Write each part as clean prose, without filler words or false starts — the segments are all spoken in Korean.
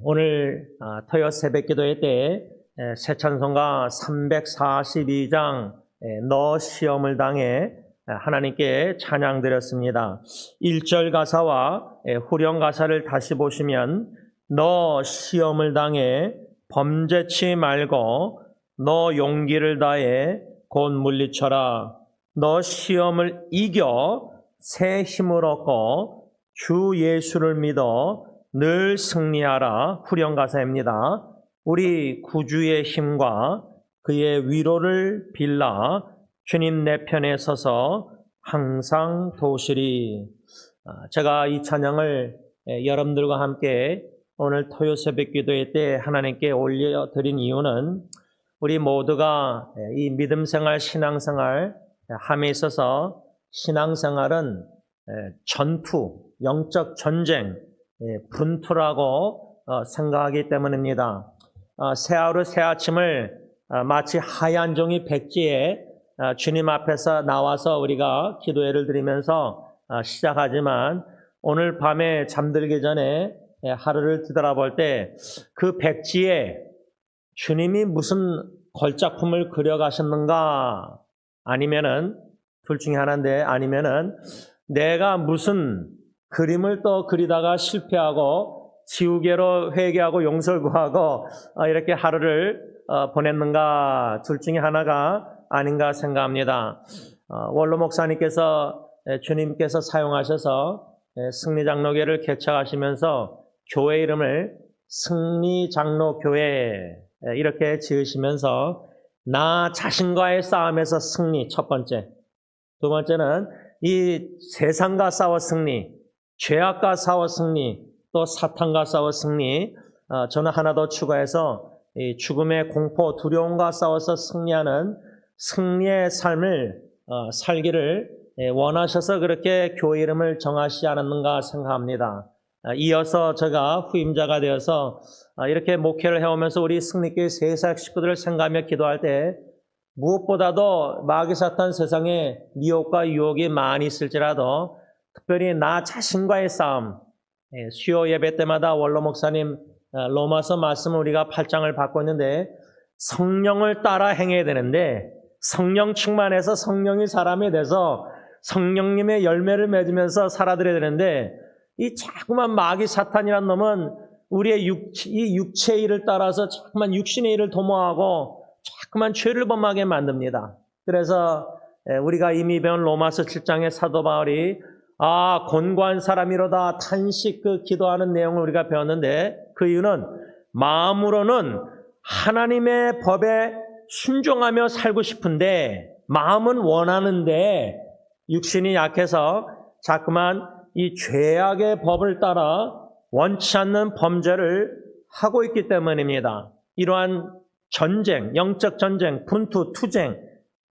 오늘 토요 새벽 기도회 때 새 찬송가 342장 너 시험을 당해 하나님께 찬양 드렸습니다. 1절 가사와 후렴 가사를 다시 보시면 너 시험을 당해 범죄치 말고 너 용기를 다해 곧 물리쳐라. 너 시험을 이겨 새 힘을 얻고 주 예수를 믿어 늘 승리하라. 후렴 가사입니다. 우리 구주의 힘과 그의 위로를 빌라 주님 내 편에 서서 항상 도우시리. 제가 이 찬양을 여러분들과 함께 오늘 토요 새벽 기도회 때 하나님께 올려드린 이유는 우리 모두가 이 믿음생활, 신앙생활 함에 있어서 신앙생활은 전투, 영적 전쟁, 분투라고 생각하기 때문입니다. 새하루 새아침을 마치 하얀 종이 백지에 주님 앞에서 나와서 우리가 기도회를 드리면서 시작하지만 오늘 밤에 잠들기 전에 하루를 뒤돌아볼 때 그 백지에 주님이 무슨 걸작품을 그려가셨는가, 아니면은 둘 중에 하나인데, 아니면은 내가 무슨 그림을 또 그리다가 실패하고 지우개로 회개하고 용서를 구하고 이렇게 하루를 보냈는가, 둘 중에 하나가 아닌가 생각합니다. 원로 목사님께서 주님께서 사용하셔서 승리장로교회를 개척하시면서 교회 이름을 승리장로교회 이렇게 지으시면서 나 자신과의 싸움에서 승리, 첫 번째. 두 번째는 이 세상과 싸워 승리, 죄악과 싸워 승리, 또 사탄과 싸워 승리. 저는 하나 더 추가해서 이 죽음의 공포, 두려움과 싸워서 승리하는 승리의 삶을 살기를 원하셔서 그렇게 교회 이름을 정하시지 않았는가 생각합니다. 이어서 제가 후임자가 되어서 이렇게 목회를 해오면서 우리 승리교회 세상 식구들을 생각하며 기도할 때 무엇보다도 마귀 사탄 세상에 미혹과 유혹이 많이 있을지라도 특별히 나 자신과의 싸움, 수요 예배 때마다 원로 목사님 로마서 말씀을 우리가 8장을 받고 있는데 성령을 따라 행해야 되는데 성령 충만해서 성령이 사람이 돼서 성령님의 열매를 맺으면서 살아들여야 되는데 이 자꾸만 마귀 사탄이란 놈은 우리의 이 육체의 일을 따라서 자꾸만 육신의 일을 도모하고 자꾸만 죄를 범하게 만듭니다. 그래서 우리가 이미 배운 로마서 7장의 사도 바울이 곤고한 사람이로다 탄식 기도하는 내용을 우리가 배웠는데 그 이유는 마음으로는 하나님의 법에 순종하며 살고 싶은데 마음은 원하는데 육신이 약해서 자꾸만 이 죄악의 법을 따라 원치 않는 범죄를 하고 있기 때문입니다. 이러한 전쟁, 영적 전쟁, 분투, 투쟁,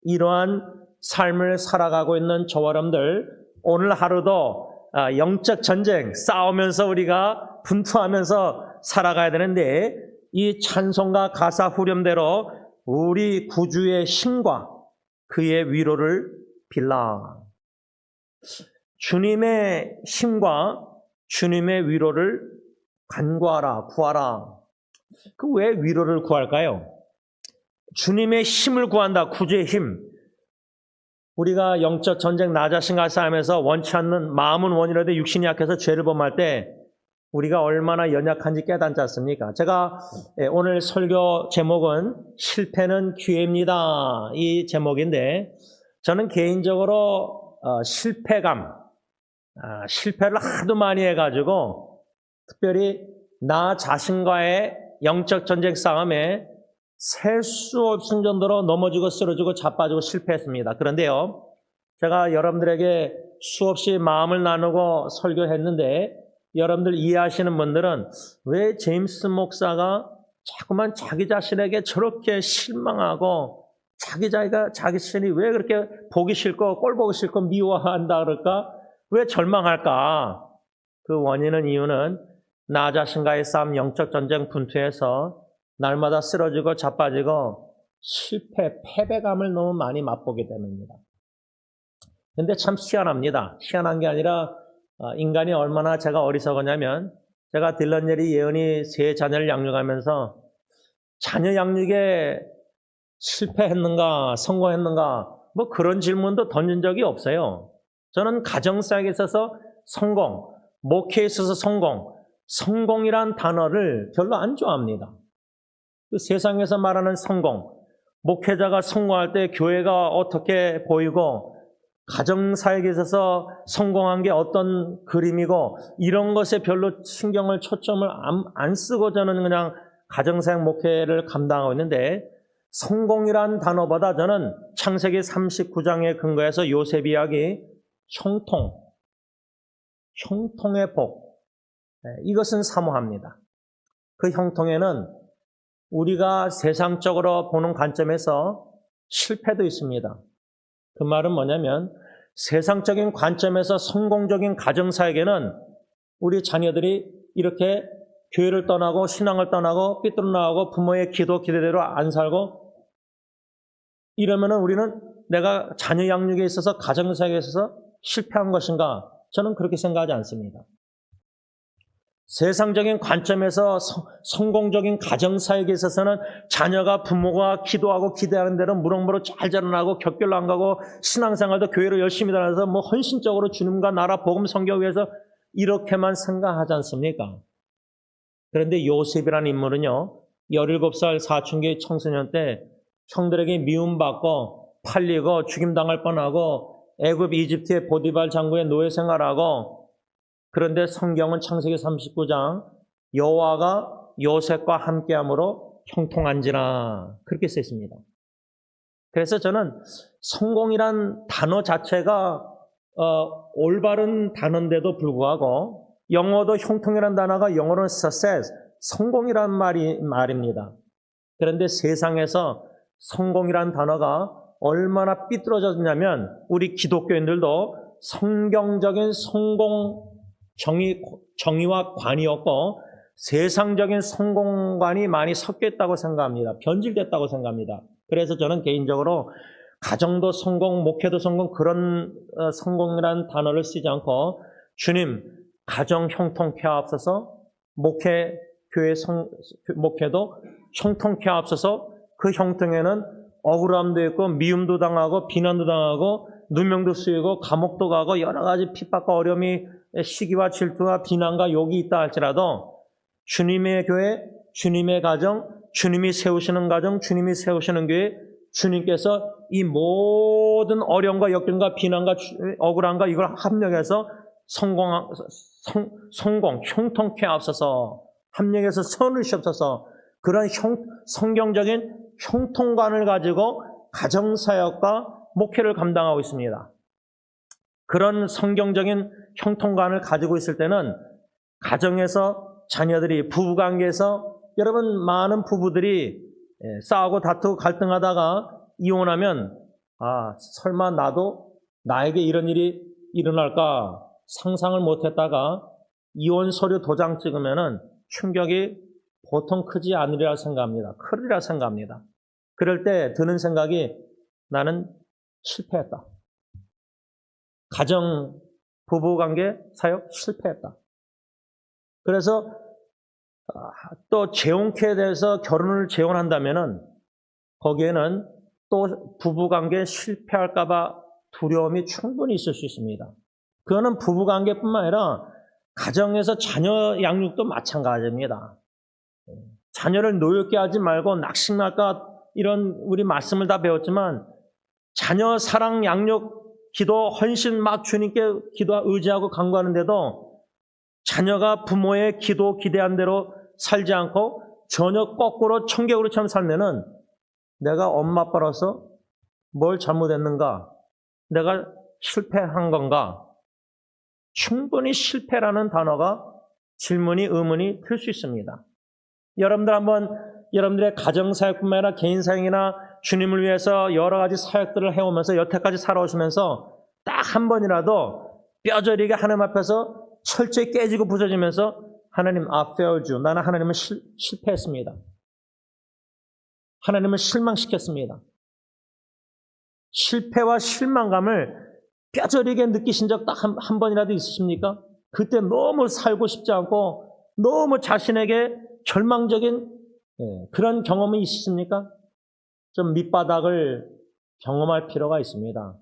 이러한 삶을 살아가고 있는 저와 여러분들 오늘 하루도 영적 전쟁 싸우면서 우리가 분투하면서 살아가야 되는데 이 찬송가 가사 후렴대로 우리 구주의 힘과 그의 위로를 빌라. 주님의 힘과 주님의 위로를 간구하라, 구하라. 왜 위로를 구할까요? 주님의 힘을 구한다, 구주의 힘. 우리가 영적 전쟁 나 자신과 싸움에서 원치 않는 마음은 원이라도 육신이 약해서 죄를 범할 때 우리가 얼마나 연약한지 깨닫지 않습니까? 제가 오늘 설교 제목은 실패는 기회입니다. 이 제목인데 저는 개인적으로 실패를 하도 많이 해가지고 특별히 나 자신과의 영적 전쟁 싸움에 셀 수 없을 정도로 넘어지고 쓰러지고 자빠지고 실패했습니다. 그런데요, 제가 여러분들에게 수없이 마음을 나누고 설교했는데 여러분들 이해하시는 분들은 왜 제임스 목사가 자꾸만 자기 자신에게 저렇게 실망하고 자기 자신이 왜 그렇게 보기 싫고 꼴 보기 싫고 미워한다 그럴까? 왜 절망할까? 그 원인은 이유는 나 자신과의 싸움, 영적 전쟁 분투에서 날마다 쓰러지고 자빠지고 실패, 패배감을 너무 많이 맛보게 됩니다. 근데 참 희한합니다. 희한한 게 아니라 인간이 얼마나 제가 어리석었냐면 제가 딜런예리 예언이 세 자녀를 양육하면서 자녀 양육에 실패했는가, 성공했는가, 뭐 그런 질문도 던진 적이 없어요. 저는 가정사역에 있어서 성공, 목회에 있어서 성공, 성공이란 단어를 별로 안 좋아합니다. 그 세상에서 말하는 성공, 목회자가 성공할 때 교회가 어떻게 보이고 가정사역에 있어서 성공한 게 어떤 그림이고 이런 것에 별로 신경을 초점을 안 쓰고 저는 그냥 가정사역 목회를 감당하고 있는데 성공이란 단어보다 저는 창세기 39장에 근거해서 요셉 이야기 형통의 복 이것은 사모합니다. 그 형통에는 우리가 세상적으로 보는 관점에서 실패도 있습니다. 그 말은 뭐냐면 세상적인 관점에서 성공적인 가정사역에는 우리 자녀들이 이렇게 교회를 떠나고 신앙을 떠나고 삐뚤어나가고 부모의 기도대로 안 살고 이러면은 우리는 내가 자녀 양육에 있어서 가정사역에 있어서 실패한 것인가? 저는 그렇게 생각하지 않습니다. 세상적인 관점에서 성공적인 가정사역에 있어서는 자녀가 부모가 기도하고 기대하는 대로 무럭무럭 잘 자라나고 격결로 안 가고 신앙생활도 교회로 열심히 다녀서 뭐 헌신적으로 주님과 나라 복음 선교 위해서 이렇게만 생각하지 않습니까? 그런데 요셉이라는 인물은요, 17살 사춘기 청소년 때 형들에게 미움받고 팔리고 죽임당할 뻔하고 애굽 이집트의 보디발 장군의 노예 생활하고 그런데 성경은 창세기 39장 여호와가 요셉과 함께함으로 형통한지라 그렇게 써 있습니다. 그래서 저는 성공이란 단어 자체가 올바른 단어인데도 불구하고 영어도 형통이란 단어가 영어로는 success, 성공이란 말입니다. 그런데 세상에서 성공이란 단어가 얼마나 삐뚤어졌냐면 우리 기독교인들도 성경적인 성공 정의와 관이었고 세상적인 성공관이 많이 섞여 있다고 생각합니다. 변질됐다고 생각합니다. 그래서 저는 개인적으로 가정도 성공, 목회도 성공 그런 성공이라는 단어를 쓰지 않고 주님 가정 형통케 하옵소서 목회 교회 목회도 형통케 하옵소서 그 형통에는 억울함도 있고 미움도 당하고 비난도 당하고 누명도 쓰이고 감옥도 가고 여러 가지 핍박과 어려움이 시기와 질투와 비난과 욕이 있다 할지라도 주님의 교회, 주님의 가정, 주님이 세우시는 가정, 주님이 세우시는 교회, 주님께서 이 모든 어려움과 역경과 비난과 억울함과 이걸 합력해서 성공, 형통케 하옵소서 합력해서 선을 시옵소서 그런 성경적인 형통관을 가지고 가정사역과 목회를 감당하고 있습니다. 그런 성경적인 형통관을 가지고 있을 때는 가정에서 자녀들이 부부관계에서 여러분 많은 부부들이 싸우고 다투고 갈등하다가 이혼하면 설마 나에게 이런 일이 일어날까 상상을 못했다가 이혼 서류 도장 찍으면은 충격이 보통 크지 않으리라 생각합니다. 크리라 생각합니다. 그럴 때 드는 생각이 나는 실패했다. 가정, 부부관계, 사역 실패했다. 그래서 또 재혼케 돼서 결혼을 재혼한다면은 거기에는 또 부부관계 실패할까봐 두려움이 충분히 있을 수 있습니다. 그거는 부부관계뿐만 아니라 가정에서 자녀 양육도 마찬가지입니다. 자녀를 노엽게 하지 말고 낙심할까 이런 우리 말씀을 다 배웠지만 자녀 사랑 양육 기도 헌신 막 주님께 기도 의지하고 간구하는데도 자녀가 부모의 기도 기대한 대로 살지 않고 전혀 거꾸로 청개구리처럼 살면은 내가 엄마 아빠로서 뭘 잘못했는가? 내가 실패한 건가? 충분히 실패라는 단어가 질문이 의문이 들 수 있습니다. 여러분들 한번 여러분들의 가정사역뿐만 아니라 개인사역이나 주님을 위해서 여러 가지 사역들을 해오면서 여태까지 살아오시면서 딱 한 번이라도 뼈저리게 하나님 앞에서 철저히 깨지고 부서지면서 하나님 I failed you. 나는 하나님을 실패했습니다. 하나님을 실망시켰습니다. 실패와 실망감을 뼈저리게 느끼신 적 딱 한 번이라도 있으십니까? 그때 너무 살고 싶지 않고 너무 자신에게 절망적인 그런 경험이 있으십니까? 좀 밑바닥을 경험할 필요가 있습니다.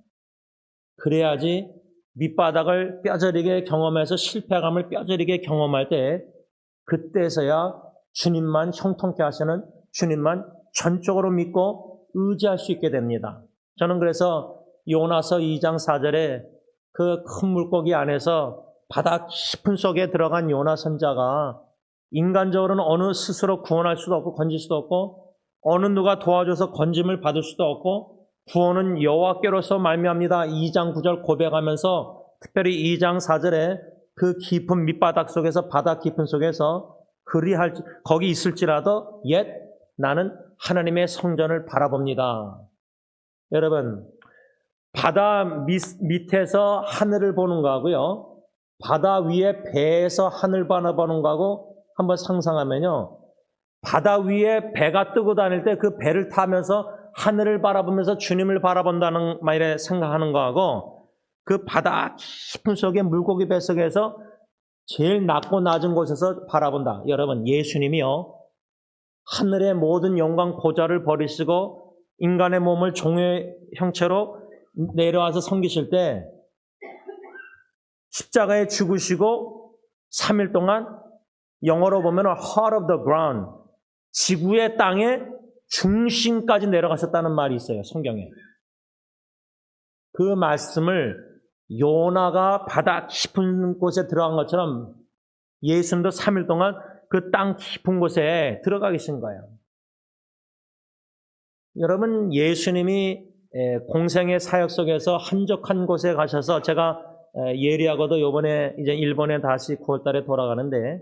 그래야지 밑바닥을 뼈저리게 경험해서 실패감을 뼈저리게 경험할 때 그때서야 주님만 형통케 하시는 주님만 전적으로 믿고 의지할 수 있게 됩니다. 저는 그래서 요나서 2장 4절에 그 큰 물고기 안에서 바다 깊은 속에 들어간 요나 선자가 인간적으로는 어느 스스로 구원할 수도 없고 건질 수도 없고 어느 누가 도와줘서 건짐을 받을 수도 없고 구원은 여호와께로서 말미암니다. 2장 9절 고백하면서 특별히 2장 4절에 그 깊은 밑바닥 속에서 바다 깊은 속에서 거기 있을지라도 옛 나는 하나님의 성전을 바라봅니다. 여러분 바다 밑에서 하늘을 보는 거하고요 바다 위에 배에서 하늘 바라보는 거하고 한번 상상하면요 바다 위에 배가 뜨고 다닐 때 그 배를 타면서 하늘을 바라보면서 주님을 바라본다는 말에 생각하는 거하고 그 바다 깊은 속에 물고기 뱃속에서 제일 낮고 낮은 곳에서 바라본다. 여러분 예수님이요 하늘의 모든 영광 보좌를 버리시고 인간의 몸을 종의 형체로 내려와서 섬기실 때 십자가에 죽으시고 3일 동안 영어로 보면 heart of the ground 지구의 땅의 중심까지 내려가셨다는 말이 있어요. 성경에. 그 말씀을 요나가 바다 깊은 곳에 들어간 것처럼 예수님도 3일 동안 그 땅 깊은 곳에 들어가 계신 거예요. 여러분 예수님이 공생의 사역 속에서 한적한 곳에 가셔서 제가 예리하고도 이번에 이제 일본에 다시 9월 달에 돌아가는데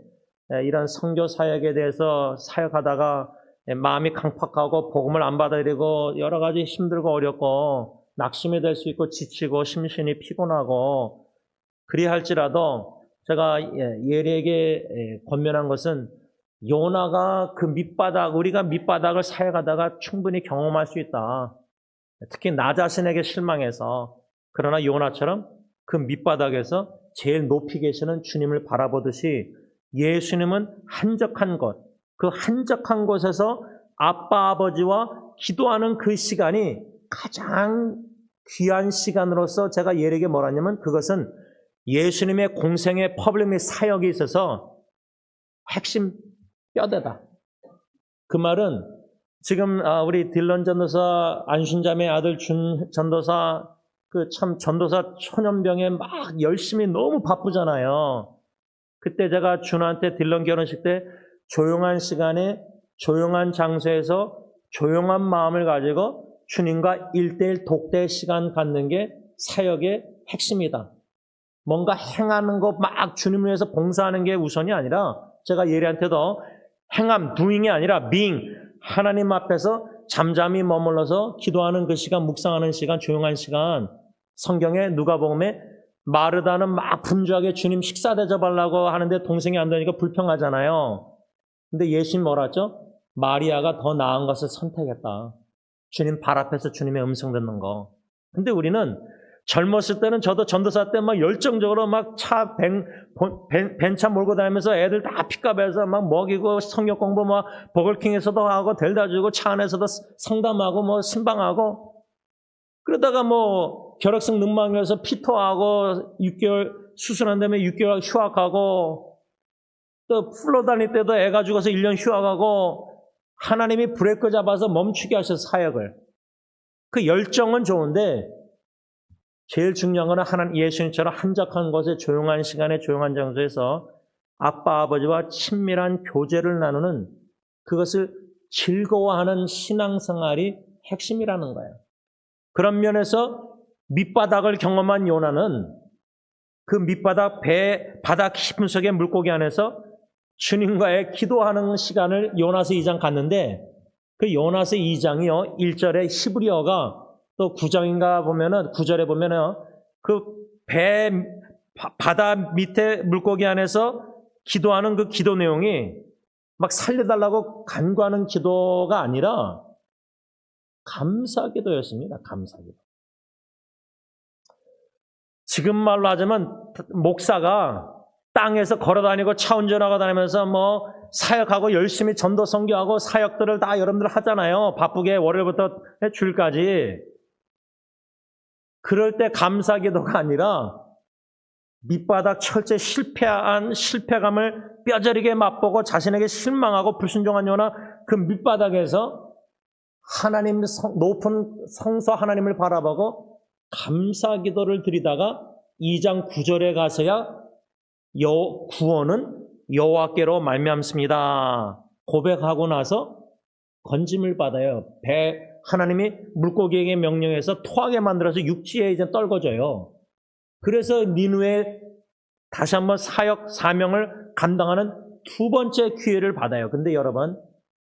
이런 선교 사역에 대해서 사역하다가 마음이 강팍하고 복음을 안 받아들이고 여러 가지 힘들고 어렵고 낙심이 될 수 있고 지치고 심신이 피곤하고 그리할지라도 제가 예리에게 권면한 것은 요나가 그 밑바닥 우리가 밑바닥을 사역하다가 충분히 경험할 수 있다. 특히 나 자신에게 실망해서 그러나 요나처럼 그 밑바닥에서 제일 높이 계시는 주님을 바라보듯이 예수님은 한적한 곳, 그 한적한 곳에서 아빠 아버지와 기도하는 그 시간이 가장 귀한 시간으로서 제가 예리하게 뭐라냐면 그것은 예수님의 공생의 퍼블릭 및 사역에 있어서 핵심 뼈대다. 그 말은 지금 우리 딜런 전도사 안순자매 아들 준 전도사 그 참 전도사 초년병에 막 열심히 너무 바쁘잖아요. 그때 제가 준한테 딜런 결혼식 때 조용한 시간에 조용한 장소에서 조용한 마음을 가지고 주님과 1:1 독대 시간 갖는 게 사역의 핵심이다. 뭔가 행하는 거 막 주님을 위해서 봉사하는 게 우선이 아니라 제가 예리한테도 행함, doing이 아니라 being, 하나님 앞에서 잠잠히 머물러서 기도하는 그 시간, 묵상하는 시간, 조용한 시간. 성경에 누가복음에 마르다는 막 분주하게 주님 식사 대접하려고 하는데 동생이 안 되니까 불평하잖아요. 근데 예수님 뭐라 했죠? 마리아가 더 나은 것을 선택했다. 주님 발 앞에서 주님의 음성 듣는 거. 근데 우리는 젊었을 때는 저도 전도사 때 막 열정적으로 막 벤차 몰고 다니면서 애들 다 픽업해서 막 먹이고 성경 공부 막 버거킹에서도 하고 델다 주고 차 안에서도 상담하고 뭐 신방하고 그러다가 뭐 결핵성 능망이어서 피토하고 6개월 수술한 다음에 6개월 휴학하고 또 풀로 다닐 때도 애가 죽어서 1년 휴학하고 하나님이 브레이크 잡아서 멈추게 하셔서 사역을. 그 열정은 좋은데 제일 중요한 거는 하나님 예수님처럼 한적한 곳에 조용한 시간에 조용한 장소에서 아빠 아버지와 친밀한 교제를 나누는 그것을 즐거워하는 신앙생활이 핵심이라는 거예요. 그런 면에서 밑바닥을 경험한 요나는 그 밑바닥 바다 깊은 속의 물고기 안에서 주님과의 기도하는 시간을 요나서 2장 갔는데 그 요나서 2장이요 1절에 히브리어가 또 9장인가 보면은 9절에 보면은 그 바다 밑에 물고기 안에서 기도하는 그 기도 내용이 막 살려달라고 간구하는 기도가 아니라 감사 기도였습니다. 감사 기도. 지금 말로 하자면 목사가 땅에서 걸어다니고 차 운전하고 다니면서 뭐 사역하고 열심히 전도 선교하고 사역들을 다 여러분들 하잖아요. 바쁘게 월요일부터 주일까지. 그럴 때 감사기도가 아니라 밑바닥 철저히 실패한 실패감을 뼈저리게 맛보고 자신에게 실망하고 불순종한 요나 그 밑바닥에서 하나님 높은 성서 하나님을 바라보고 감사기도를 드리다가 2장 9절에 가서야 구원은 여호와께로 말미암습니다. 고백하고 나서 건짐을 받아요. 하나님이 물고기에게 명령해서 토하게 만들어서 육지에 이제 떨궈져요. 그래서 니느웨 다시 한번 사명을 감당하는 두 번째 기회를 받아요. 근데 여러분,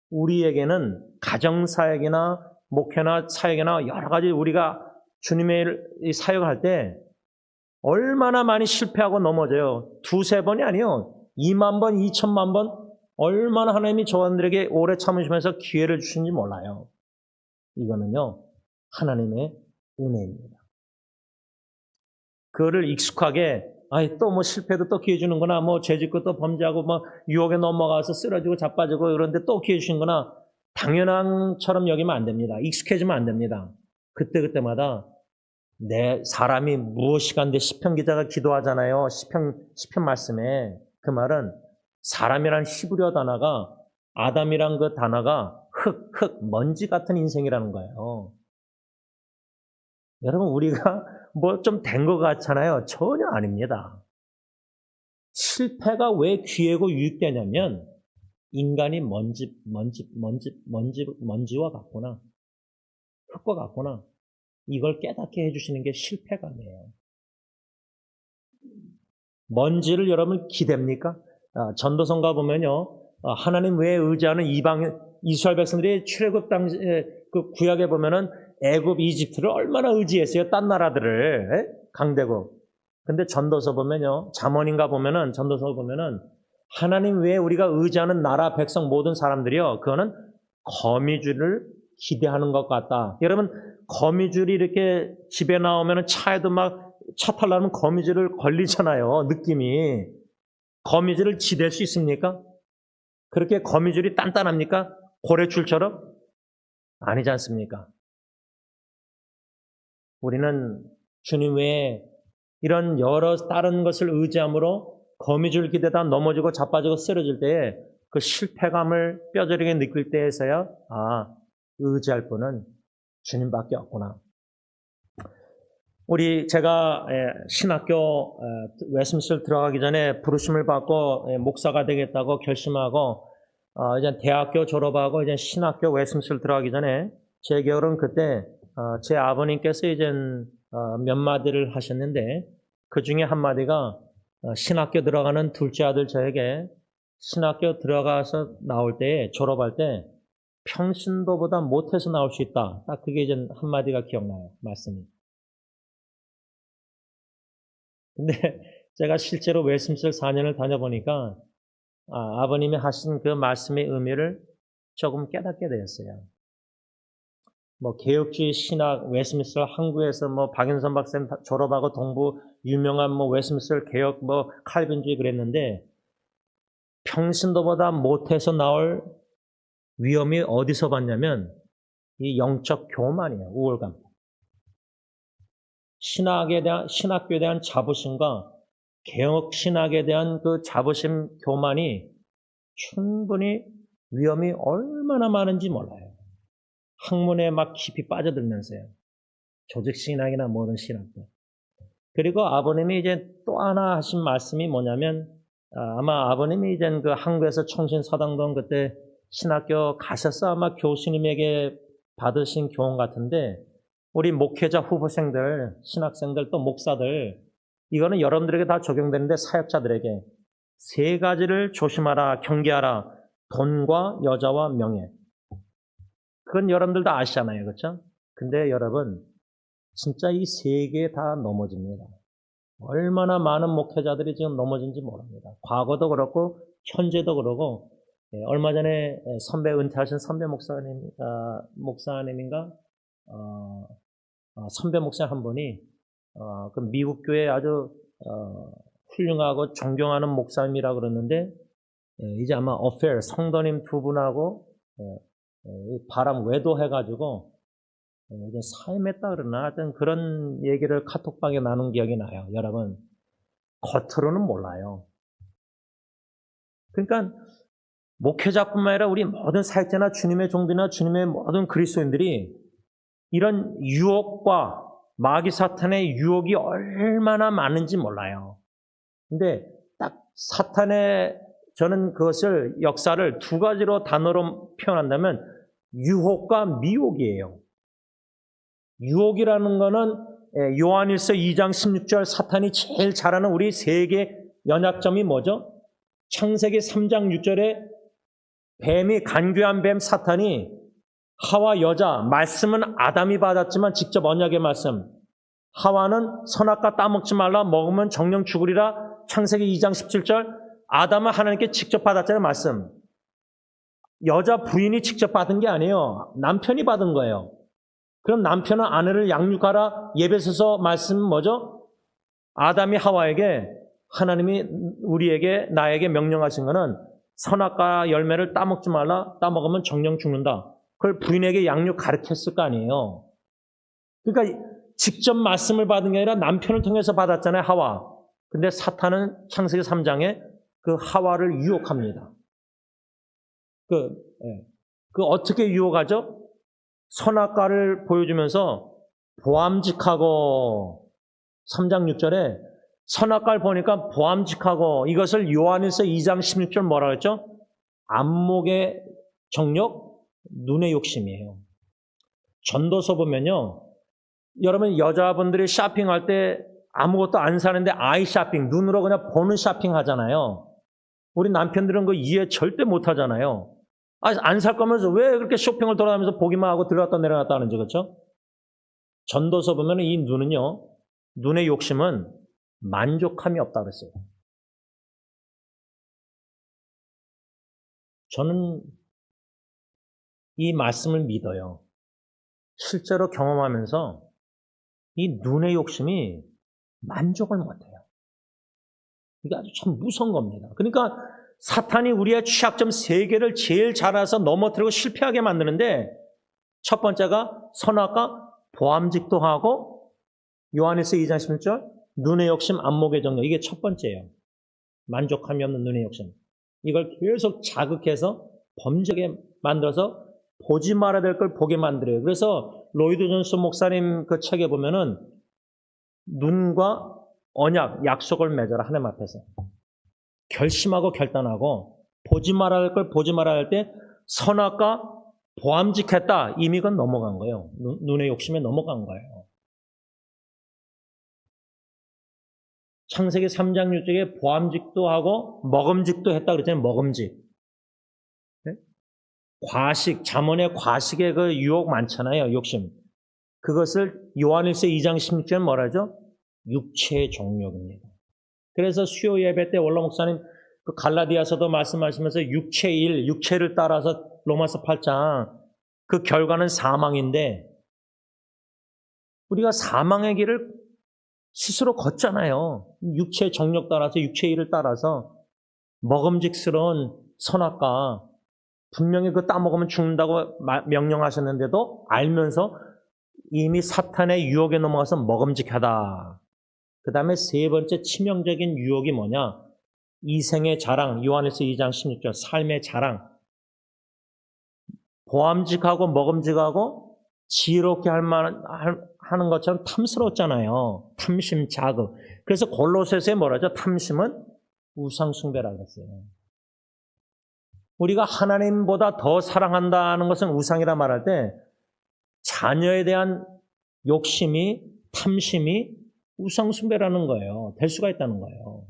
우리에게는 가정사역이나 목회나 사역이나 여러 가지 우리가 주님의 사역을 할 때 얼마나 많이 실패하고 넘어져요. 2-3번이 아니요. 2만 번, 2천만 번 얼마나 하나님이 저들에게 오래 참으시면서 기회를 주신지 몰라요. 이거는요, 하나님의 은혜입니다. 그거를 익숙하게, 또 뭐 실패도 또 기회 주는구나, 뭐 죄짓고 또 범죄하고, 뭐 유혹에 넘어가서 쓰러지고 자빠지고 그런데 또 기회 주시는구나. 당연한처럼 여기면 안 됩니다. 익숙해지면 안 됩니다. 그때마다 사람이 무엇이간데 시편 기자가 기도하잖아요. 시편 말씀에. 그 말은 사람이란 히브리어 단어가 아담이란 그 단어가 먼지 같은 인생이라는 거예요. 여러분, 우리가 뭐 좀 된 것 같잖아요. 전혀 아닙니다. 실패가 왜 귀하고 유익되냐면 인간이 먼지와 같구나. 흙과 같구나. 이걸 깨닫게 해주시는 게 실패감이에요. 먼지를 여러분 기대입니까? 전도서 가보면요. 하나님 외에 의지하는 이스라엘 백성들이 출애굽 당시에 그 구약에 보면은 애굽, 이집트를 얼마나 의지했어요. 딴 나라들을. 강대국. 근데 전도서 보면요. 잠언인가 보면은 전도서 보면은 하나님 외에 우리가 의지하는 나라, 백성 모든 사람들이요. 그거는 거미줄을 기대하는 것 같다. 여러분, 거미줄이 이렇게 집에 나오면은 차에도 막 차 타려면 거미줄을 걸리잖아요. 느낌이. 거미줄을 지댈 수 있습니까? 그렇게 거미줄이 단단합니까? 고래줄처럼? 아니지 않습니까? 우리는 주님 외에 이런 여러 다른 것을 의지함으로 거미줄 기대다 넘어지고 자빠지고 쓰러질 때에 그 실패감을 뼈저리게 느낄 때에서야 의지할 분은 주님밖에 없구나. 제가 신학교 웨스민스터 들어가기 전에 부르심을 받고 목사가 되겠다고 결심하고 이제 대학교 졸업하고 이제 신학교 웨스민스터 들어가기 전에 제 겨울은 그때 제 아버님께서 이제 몇 마디를 하셨는데 그 중에 한 마디가 신학교 들어가는 둘째 아들 저에게 신학교 들어가서 나올 때 졸업할 때 평신도보다 못해서 나올 수 있다. 딱 그게 이제 한 마디가 기억나요. 말씀이. 근데 제가 실제로 웨스민스터 4년을 다녀보니까 아버님이 하신 그 말씀의 의미를 조금 깨닫게 되었어요. 뭐 개혁주의 신학 웨스민스터 한국에서 뭐 박윤선 박사님 졸업하고 동부 유명한 뭐 웨스민스터 개혁 뭐 칼빈주의 그랬는데 평신도보다 못해서 나올 위험이 어디서 봤냐면 이 영적 교만이에요. 우월감. 신학교에 대한 자부심과 개혁 신학에 대한 그 자부심 교만이 충분히 위험이 얼마나 많은지 몰라요. 학문에 막 깊이 빠져들면서요. 조직 신학이나 모든 신학들. 그리고 아버님이 이제 또 하나 하신 말씀이 뭐냐면 아마 아버님이 이제 그 한국에서 청신사당동 그때 신학교 가셔서 아마 교수님에게 받으신 교훈 같은데 우리 목회자 후보생들, 신학생들 또 목사들 이거는 여러분들에게 다 적용되는데 사역자들에게 3가지를 조심하라, 경계하라. 돈과 여자와 명예. 그건 여러분들 다 아시잖아요. 그렇죠? 근데 여러분 진짜 이 3개 다 넘어집니다. 얼마나 많은 목회자들이 지금 넘어진지 모릅니다. 과거도 그렇고 현재도 그렇고 얼마 전에 은퇴하신 선배 목사님인가 선배 목사 한 분이 그 미국 교회 아주 훌륭하고 존경하는 목사님이라 그러는데 이제 아마 어페어 성도님 두 분하고 바람 외도해가지고 이제 사임했다 그러나 하여튼 그런 얘기를 카톡방에 나눈 기억이 나요. 여러분 겉으로는 몰라요. 그러니까 목회자뿐만 아니라 우리 모든 사역자나 주님의 종들이나 주님의 모든 그리스도인들이 이런 유혹과 마귀 사탄의 유혹이 얼마나 많은지 몰라요. 근데 딱 사탄의 저는 그것을 역사를 두 가지로 단어로 표현한다면 유혹과 미혹이에요. 유혹이라는 거는 요한일서 2장 16절 사탄이 제일 잘하는 우리 세계 연약점이 뭐죠? 창세기 3장 6절에 뱀이 간교한 뱀 사탄이 하와 여자 말씀은 아담이 받았지만 직접 언약의 말씀 하와는 선악과 따먹지 말라 먹으면 정령 죽으리라 창세기 2장 17절 아담은 하나님께 직접 받았잖아요 말씀. 여자 부인이 직접 받은 게 아니에요. 남편이 받은 거예요. 그럼 남편은 아내를 양육하라 예배소서 말씀 뭐죠? 아담이 하와에게 하나님이 우리에게 나에게 명령하신 거는 선악과 열매를 따먹지 말라 따먹으면 정령 죽는다. 그걸 부인에게 양육 가르쳤을 거 아니에요. 그러니까 직접 말씀을 받은 게 아니라 남편을 통해서 받았잖아요 하와. 근데 사탄은 창세기 3장에 그 하와를 유혹합니다. 그 어떻게 유혹하죠? 선악과를 보여주면서 보암직하고 3장 6절에 선악과를 보니까 보암직하고 이것을 요한일서 2장 16절 뭐라고 했죠? 안목의 정욕, 눈의 욕심이에요. 전도서 보면요. 여러분 여자분들이 쇼핑할 때 아무것도 안 사는데 아이 쇼핑, 눈으로 그냥 보는 쇼핑 하잖아요. 우리 남편들은 그 이해 절대 못 하잖아요. 안 살 거면서 왜 그렇게 쇼핑을 돌아다니면서 보기만 하고 들어갔다 내려갔다 하는지, 그렇죠? 전도서 보면 이 눈은요, 눈의 욕심은 만족함이 없다 그랬어요. 저는 이 말씀을 믿어요. 실제로 경험하면서 이 눈의 욕심이 만족을 못해요. 이게 아주 참 무서운 겁니다. 그러니까 사탄이 우리의 취약점 세 개를 제일 잘 알아서 넘어뜨리고 실패하게 만드는데 첫 번째가 선악과 보암직도 하고 요한일서 2장 16절 눈의 욕심, 안목의 정욕 이게 첫 번째예요. 만족함이 없는 눈의 욕심. 이걸 계속 자극해서 범죄하게 만들어서 보지 말아야 될 걸 보게 만들어요. 그래서 로이드 존스 목사님 그 책에 보면은 눈과 언약, 약속을 맺어라 하나님 앞에서. 결심하고 결단하고 보지 말아야 할 걸 보지 말아야 할 때 선악과 보암직했다. 이미 그건 넘어간 거예요. 눈의 욕심에 넘어간 거예요. 창세기 3장 6절에 보암직도 하고 먹음직도 했다 그랬잖아요. 먹음직. 네? 과식, 잠언의 과식의 그 유혹 많잖아요. 욕심. 그것을 요한일서 2장 16절은 뭐라 하죠? 육체의 정욕입니다. 그래서 수요 예배 때 원로 목사님 그 갈라디아서도 말씀하시면서 육체의 일, 육체를 따라서 로마서 8장 그 결과는 사망인데 우리가 사망의 길을 스스로 걷잖아요. 육체의 정욕 따라서 육체의 일을 따라서 먹음직스러운 선악과 분명히 그 따먹으면 죽는다고 명령하셨는데도 알면서 이미 사탄의 유혹에 넘어가서 먹음직하다. 그 다음에 세 번째 치명적인 유혹이 뭐냐? 이생의 자랑, 요한일서 2장 16절 삶의 자랑. 보암직하고 먹음직하고 지혜롭게 하는 것처럼 탐스러웠잖아요. 탐심, 자극. 그래서 골로새서에 뭐라죠? 탐심은 우상숭배라고 했어요. 우리가 하나님보다 더 사랑한다는 것은 우상이라 말할 때 자녀에 대한 욕심이, 탐심이 우상숭배라는 거예요. 될 수가 있다는 거예요.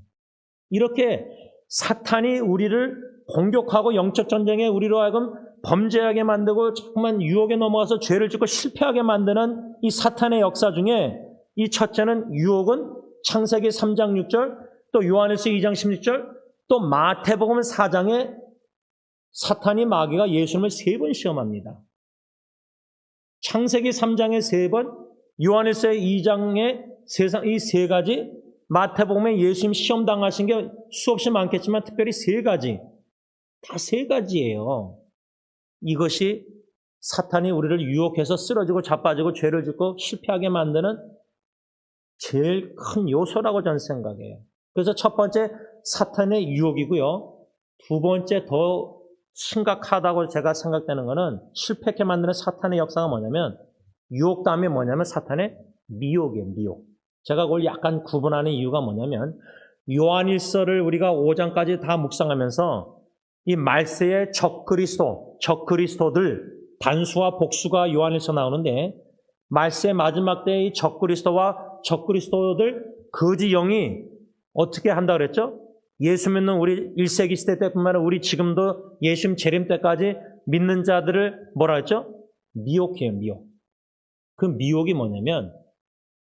이렇게 사탄이 우리를 공격하고 영적 전쟁에 우리로 하여금 범죄하게 만들고 자꾸만 유혹에 넘어가서 죄를 짓고 실패하게 만드는 이 사탄의 역사 중에 이 첫째는 유혹은 창세기 3장 6절 또 요한일서 2장 16절 또 마태복음 4장에 사탄이 마귀가 예수님을 3번 시험합니다. 창세기 3장에 3번, 요한일서 2장에 이 세 가지 마태복음에 예수님 시험 당하신 게 수없이 많겠지만 특별히 세 가지, 다 세 가지예요. 이것이 사탄이 우리를 유혹해서 쓰러지고 자빠지고 죄를 짓고 실패하게 만드는 제일 큰 요소라고 저는 생각해요. 그래서 첫 번째 사탄의 유혹이고요. 두 번째 더 심각하다고 제가 생각되는 것은 실패하게 만드는 사탄의 역사가 뭐냐면 유혹 다음에 뭐냐면 사탄의 미혹이에요. 미혹. 제가 그걸 약간 구분하는 이유가 뭐냐면 요한일서를 우리가 5장까지 다 묵상하면서 이 말세의 적그리스도들 단수와 복수가 요한일서 나오는데 말세 마지막 때의 적그리스도와 적그리스도들 거짓 영이 어떻게 한다 그랬죠? 예수 믿는 우리 1세기 시대 때뿐만 아니라 우리 지금도 예수님 재림 때까지 믿는 자들을 뭐라 했죠? 미혹해요. 미혹. 그 미혹이 뭐냐면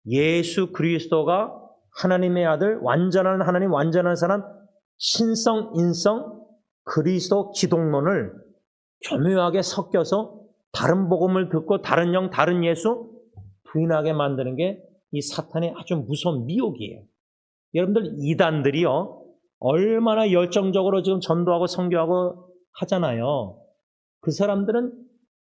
예수 그리스도가 하나님의 아들, 완전한 하나님, 완전한 사람, 신성, 인성, 그리스도 기독론을 교묘하게 섞여서 다른 복음을 듣고 다른 영, 다른 예수 부인하게 만드는 게 이 사탄의 아주 무서운 미혹이에요. 여러분들 이단들이요. 얼마나 열정적으로 지금 전도하고 선교하고 하잖아요. 그 사람들은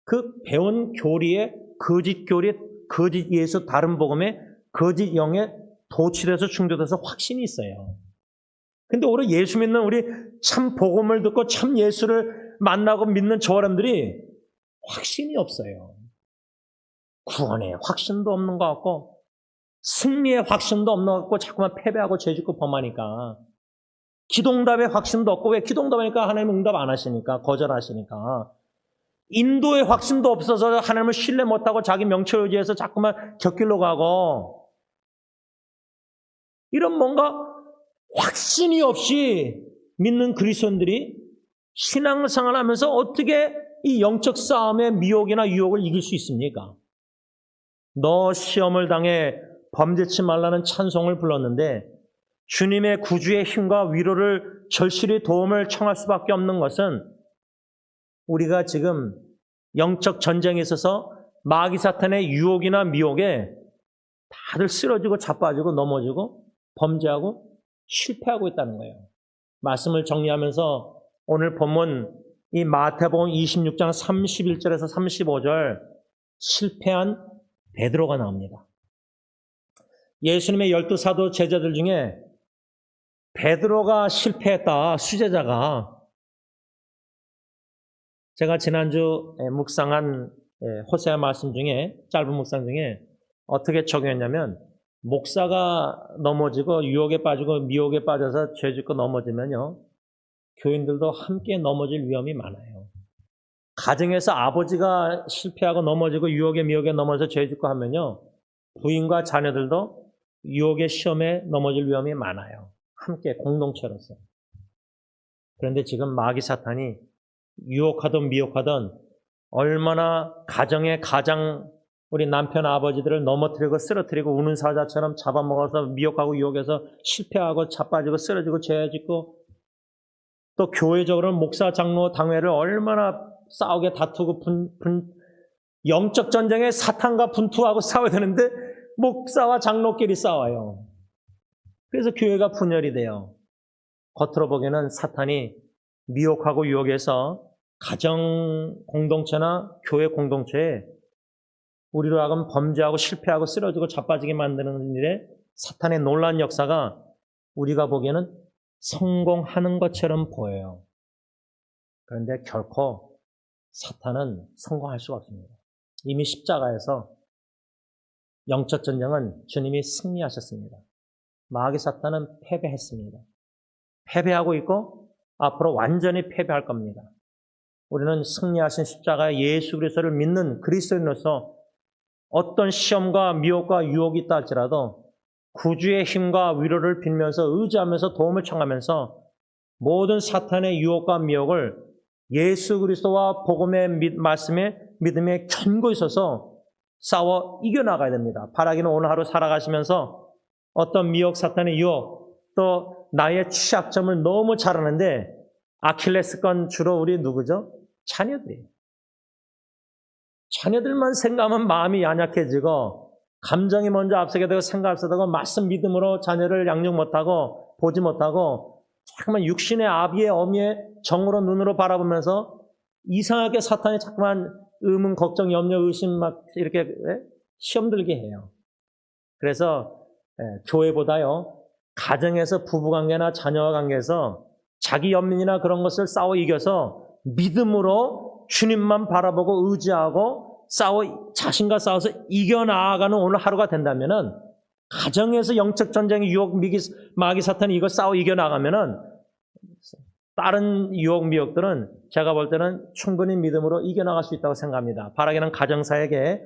그 배운 교리에 거짓 교리, 거짓 예수, 다른 복음에 거짓 영에 도취돼서 충돌돼서 확신이 있어요. 근데 오히려 예수 믿는 우리 참 복음을 듣고 참 예수를 만나고 믿는 저 사람들이 확신이 없어요. 구원에 확신도 없는 것 같고 승리의 확신도 없는 것 같고 자꾸만 패배하고 죄짓고 범하니까 기도응답의 확신도 없고 왜 기도응답하니까 하나님 응답 안 하시니까 거절하시니까 인도의 확신도 없어서 하나님을 신뢰 못하고 자기 명철 의지해서 자꾸만 곁길로 가고 이런 뭔가 확신이 없이 믿는 그리스도인들이 신앙생활을 하면서 어떻게 이 영적 싸움의 미혹이나 유혹을 이길 수 있습니까? 너 시험을 당해 범죄치 말라는 찬송을 불렀는데 주님의 구주의 힘과 위로를 절실히 도움을 청할 수밖에 없는 것은 우리가 지금 영적 전쟁에 있어서 마귀 사탄의 유혹이나 미혹에 다들 쓰러지고 자빠지고 넘어지고 범죄하고 실패하고 있다는 거예요. 말씀을 정리하면서 오늘 본문 이 마태복음 26장 31절에서 35절 실패한 베드로가 나옵니다. 예수님의 12사도 제자들 중에 베드로가 실패했다. 수제자가 제가 지난주 묵상한 호세아 말씀 중에 짧은 묵상 중에 어떻게 적용했냐면 목사가 넘어지고 유혹에 빠지고 미혹에 빠져서 죄 짓고 넘어지면요 교인들도 함께 넘어질 위험이 많아요. 가정에서 아버지가 실패하고 넘어지고 유혹에 미혹에 넘어서 죄 짓고 하면요 부인과 자녀들도 유혹의 시험에 넘어질 위험이 많아요. 함께 공동체로서. 그런데 지금 마귀 사탄이 유혹하든 미혹하든 얼마나 가정의 가장 우리 남편 아버지들을 넘어뜨리고 쓰러뜨리고 우는 사자처럼 잡아먹어서 미혹하고 유혹해서 실패하고 자빠지고 쓰러지고 죄짓고 또 교회적으로는 목사 장로 당회를 얼마나 싸우게 다투고 영적 전쟁에 사탄과 분투하고 싸워야 되는데 목사와 장로끼리 싸워요. 그래서 교회가 분열이 돼요. 겉으로 보기에는 사탄이 미혹하고 유혹해서 가정 공동체나 교회 공동체에 우리로 하여금 범죄하고 실패하고 쓰러지고 자빠지게 만드는 일에 사탄의 놀라운 역사가 우리가 보기에는 성공하는 것처럼 보여요. 그런데 결코 사탄은 성공할 수가 없습니다. 이미 십자가에서 영적 전쟁은 주님이 승리하셨습니다. 마귀 사탄은 패배했습니다. 패배하고 있고 앞으로 완전히 패배할 겁니다. 우리는 승리하신 십자가 예수 그리스도를 믿는 그리스도인으로서 어떤 시험과 미혹과 유혹이 있다 할지라도 구주의 힘과 위로를 빌면서 의지하면서 도움을 청하면서 모든 사탄의 유혹과 미혹을 예수 그리스도와 복음의 말씀에 믿음에 견고 있어서 싸워 이겨나가야 됩니다. 바라기는 오늘 하루 살아가시면서 어떤 미혹, 사탄의 유혹, 또 나의 취약점을 너무 잘 아는데 아킬레스건 주로 우리 누구죠? 자녀들이에요. 자녀들만 생각하면 마음이 연약해지고 감정이 먼저 앞서게 되고 생각 앞서게 되고 말씀 믿음으로 자녀를 양육 못하고 보지 못하고 자꾸만 육신의 아비의 어미의 정으로 눈으로 바라보면서 이상하게 사탄이 자꾸만 의문, 걱정, 염려, 의심 막 이렇게 시험 들게 해요. 그래서 교회보다요 가정에서 부부관계나 자녀와 관계에서 자기 연민이나 그런 것을 싸워 이겨서 믿음으로 주님만 바라보고 의지하고 자신과 싸워서 이겨나가는 오늘 하루가 된다면은 가정에서 영적 전쟁의 유혹, 마귀 사탄이 이거 싸워 이겨나가면은 다른 유혹, 미혹들은 제가 볼 때는 충분히 믿음으로 이겨나갈 수 있다고 생각합니다. 바라기는 가정사에게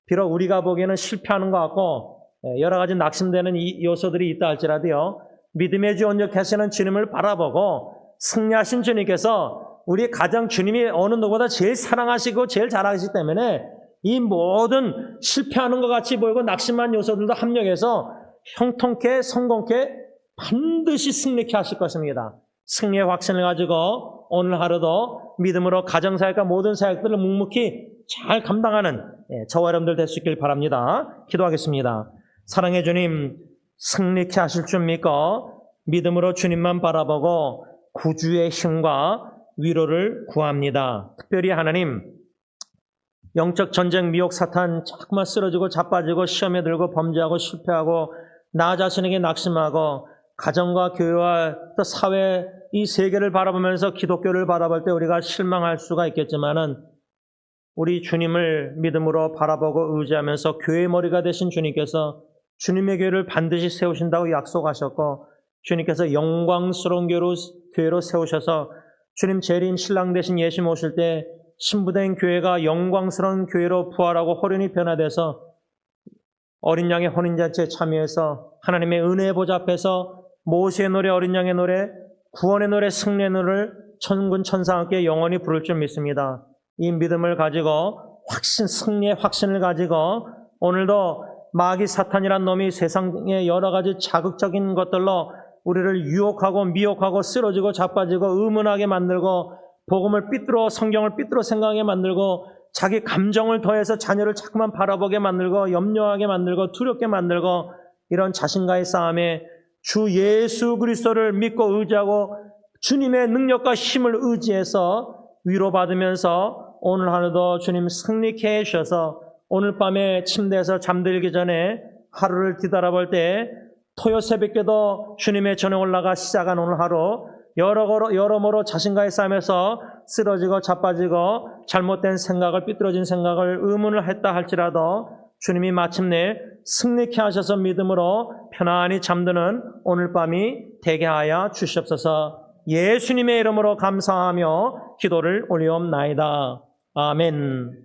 비록 우리가 보기에는 실패하는 것 같고 여러 가지 낙심되는 이 요소들이 있다 할지라도요, 믿음의 주 온전케 주님을 바라보고 승리하신 주님께서 우리 가정 주님이 어느 누구보다 제일 사랑하시고 제일 잘하시기 때문에 이 모든 실패하는 것 같이 보이고 낙심한 요소들도 합력해서 형통케 성공케 반드시 승리케 하실 것입니다. 승리의 확신을 가지고 오늘 하루도 믿음으로 가정사역과 모든 사역들을 묵묵히 잘 감당하는 저와 여러분들 될 수 있길 바랍니다. 기도하겠습니다. 사랑의 주님, 승리케 하실 줄 믿고 믿음으로 주님만 바라보고 구주의 힘과 위로를 구합니다. 특별히 하나님, 영적 전쟁, 미혹, 사탄 자꾸만 쓰러지고 자빠지고 시험에 들고 범죄하고 실패하고 나 자신에게 낙심하고 가정과 교회와 또 사회 이 세계를 바라보면서 기독교를 바라볼 때 우리가 실망할 수가 있겠지만은 우리 주님을 믿음으로 바라보고 의지하면서 교회의 머리가 되신 주님께서 주님의 교회를 반드시 세우신다고 약속하셨고 주님께서 영광스러운 교회로 세우셔서 주님 재림 신랑 되신 예수 모실 때 신부된 교회가 영광스러운 교회로 부활하고 호련히 변화돼서 어린 양의 혼인잔치에 참여해서 하나님의 은혜의 보좌 앞에서 모세의 노래, 어린 양의 노래, 구원의 노래, 승리의 노래를 천군 천사와 함께 영원히 부를 줄 믿습니다. 이 믿음을 가지고 승리의 확신을 가지고 오늘도 마귀 사탄이란 놈이 세상의 여러 가지 자극적인 것들로 우리를 유혹하고 미혹하고 쓰러지고 자빠지고 의문하게 만들고 복음을 삐뚤어 성경을 삐뚤어 생각하게 만들고 자기 감정을 더해서 자녀를 자꾸만 바라보게 만들고 염려하게 만들고 두렵게 만들고 이런 자신과의 싸움에 주 예수 그리스도를 믿고 의지하고 주님의 능력과 힘을 의지해서 위로받으면서 오늘 하루도 주님 승리케 해주셔서 오늘 밤에 침대에서 잠들기 전에 하루를 뒤돌아볼 때 토요 새벽에도 주님의 전에 올라가 시작한 오늘 하루 여러모로 자신과의 싸움에서 쓰러지고 자빠지고 잘못된 생각을 삐뚤어진 생각을 의문을 했다 할지라도 주님이 마침내 승리케 하셔서 믿음으로 편안히 잠드는 오늘 밤이 되게 하여 주시옵소서. 예수님의 이름으로 감사하며 기도를 올리옵나이다. 아멘.